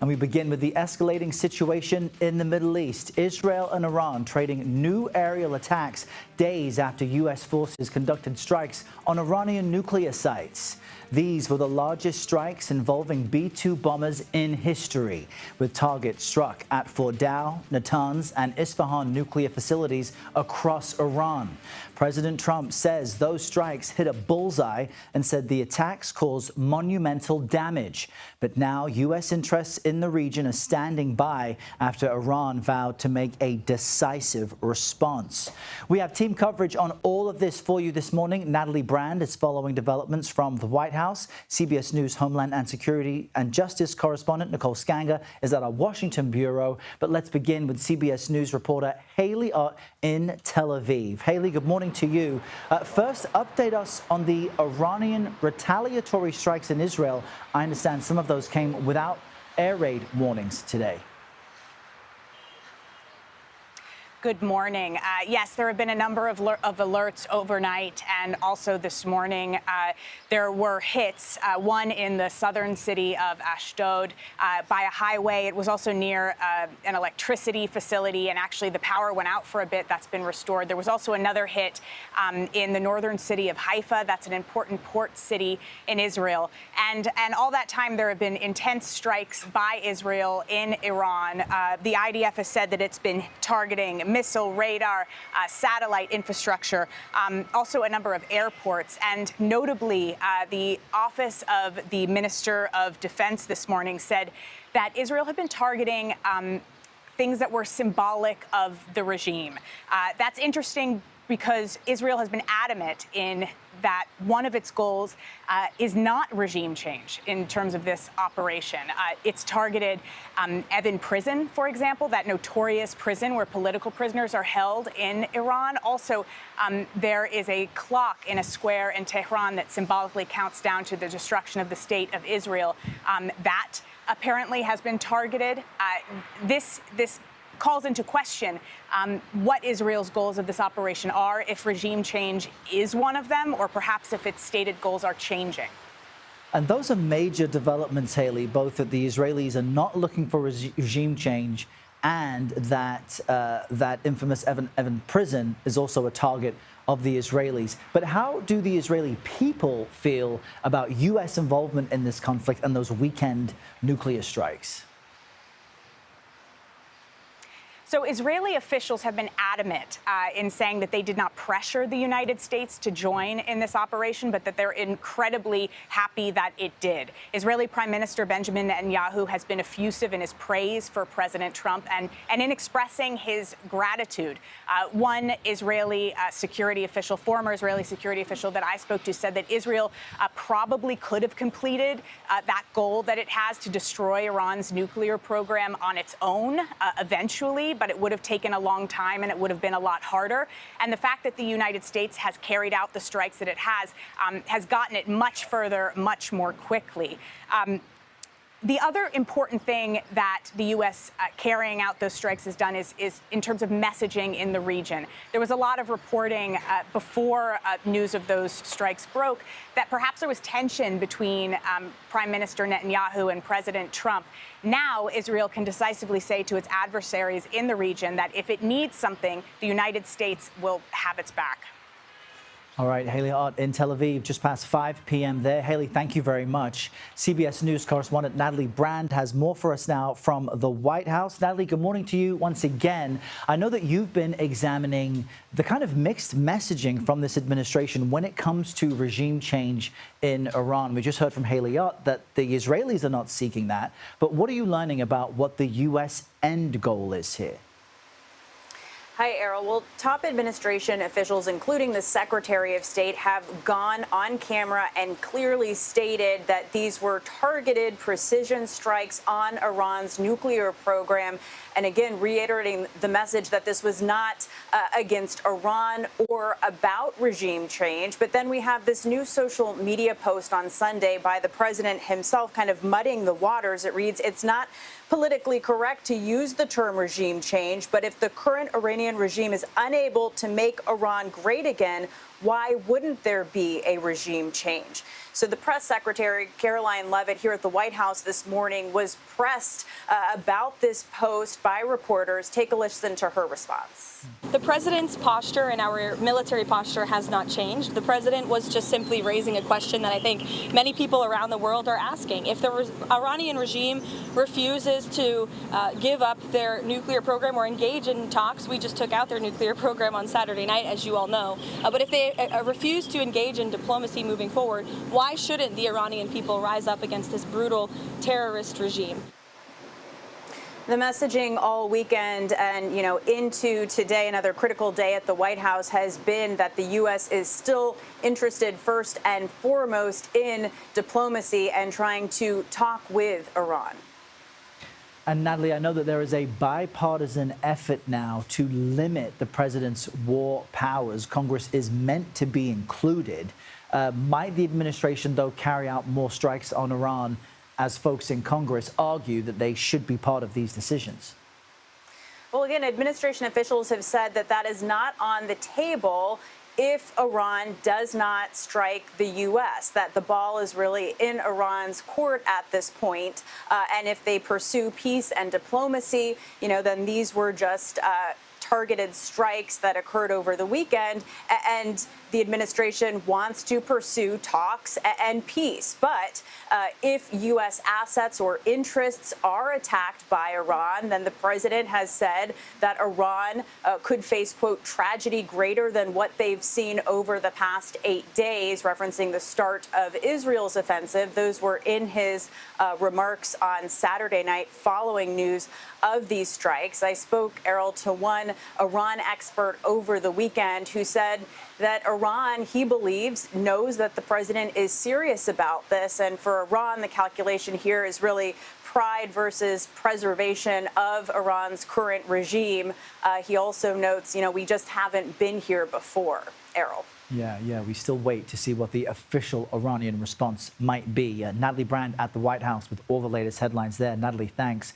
And we begin with the escalating situation in the Middle East. Israel and Iran trading new aerial attacks days after U.S. forces conducted strikes on Iranian nuclear sites. These were the largest strikes involving B-2 bombers in history, with targets struck at Fordow, Natanz, and Isfahan nuclear facilities across Iran. President Trump says those strikes hit a bullseye and said the attacks caused monumental damage. But now U.S. interests in the region are standing by after Iran vowed to make a decisive response. We have team coverage on all of this for you this morning. Natalie Brand is following developments from the White House. CBS News Homeland and Security and Justice correspondent Nicole Skanger is at our Washington bureau. But let's begin with CBS News reporter Haley Ott in Tel Aviv. Haley, good morning to you. First, update us on the Iranian retaliatory strikes in Israel. I understand some of those came without air raid warnings today. Good morning. Yes, there have been a number of alerts overnight, and also this morning there were hits, one in the southern city of Ashdod by a highway. It was also near an electricity facility, and actually the power went out for a bit. That's been restored. There was also another hit in the northern city of Haifa. That's an important port city in Israel. And all that time there have been intense strikes by Israel in Iran. The IDF has said that it's been targeting missile, radar, satellite infrastructure, also a number of airports. And notably, the Office of the Minister of Defense this morning said that Israel had been targeting things that were symbolic of the regime. That's interesting because Israel has been adamant in that one of its goals is not regime change in terms of this operation. It's targeted Evin Prison, for example, that notorious prison where political prisoners are held in Iran. Also, there is a clock in a square in Tehran that symbolically counts down to the destruction of the state of Israel. That apparently has been targeted. This calls into question what Israel's goals of this operation are, if regime change is one of them, or perhaps if its stated goals are changing. And those are major developments, Haley, both that the Israelis are not looking for regime change and that that infamous Evin prison is also a target of the Israelis. But how do the Israeli people feel about U.S. involvement in this conflict and those weekend nuclear strikes? So Israeli officials have been adamant in saying that they did not pressure the United States to join in this operation, but that they're incredibly happy that it did. Israeli Prime Minister Benjamin Netanyahu has been effusive in his praise for President Trump and in expressing his gratitude. One Israeli security official, former Israeli security official that I spoke to, said that Israel probably could have completed that goal that it has to destroy Iran's nuclear program on its own eventually, but it would have taken a long time and it would have been a lot harder. And the fact that the United States has carried out the strikes that it has gotten it much further, much more quickly. The other important thing that the U.S. Carrying out those strikes has done is in terms of messaging in the region. There was a lot of reporting before news of those strikes broke that perhaps there was tension between Prime Minister Netanyahu and President Trump. Now, Israel can decisively say to its adversaries in the region that if it needs something, the United States will have its back. All right, Haley Ott in Tel Aviv, just past 5 p.m. there. Haley, thank you very much. CBS News correspondent Natalie Brand has more for us now from the White House. Natalie, good morning to you once again. I know that you've been examining the kind of mixed messaging from this administration when it comes to regime change in Iran. We just heard from Haley Ott that the Israelis are not seeking that. But what are you learning about what the U.S. end goal is here? Hi, Errol. Well, top administration officials, including the Secretary of State, have gone on camera and clearly stated that these were targeted precision strikes on Iran's nuclear program. And again, reiterating the message that this was not against Iran or about regime change. But then we have this new social media post on Sunday by the president himself kind of muddying the waters. It reads, "It's not politically correct to use the term regime change, but if the current Iranian regime is unable to make Iran great again, why wouldn't there be a regime change? So the press secretary, Karoline Leavitt, here at the White House this morning was pressed about this post by reporters. Take a listen to her response. The president's posture and our military posture has not changed. The president was just simply raising a question that I think many people around the world are asking. If the Iranian regime refuses to give up their nuclear program or engage in talks, we just took out their nuclear program on Saturday night, as you all know. But if they refuse to engage in diplomacy moving forward, why shouldn't the Iranian people rise up against this brutal terrorist regime? The messaging all weekend and, into today, another critical day at the White House, has been that the U.S. is still interested first and foremost in diplomacy and trying to talk with Iran. And Natalie, I know that there is a bipartisan effort now to limit the president's war powers. Congress is meant to be included. Might the administration, though, carry out more strikes on Iran, as folks in Congress argue that they should be part of these decisions? Well, again, administration officials have said that that is not on the table if Iran does not strike the U.S., that the ball is really in Iran's court at this point. And if they pursue peace and diplomacy, then these were just targeted strikes that occurred over the weekend. And the administration wants to pursue talks and peace. But if U.S. assets or interests are attacked by Iran, then the president has said that Iran could face, quote, tragedy greater than what they've seen over the past 8 days, referencing the start of Israel's offensive. Those were in his remarks on Saturday night following news of these strikes. I spoke, Errol, to one Iran expert over the weekend who said that Iran, he believes, knows that the president is serious about this. And for Iran, the calculation here is really pride versus preservation of Iran's current regime. He also notes, we just haven't been here before, Errol. Yeah, we still wait to see what the official Iranian response might be. Natalie Brand at the White House with all the latest headlines there. Natalie, thanks.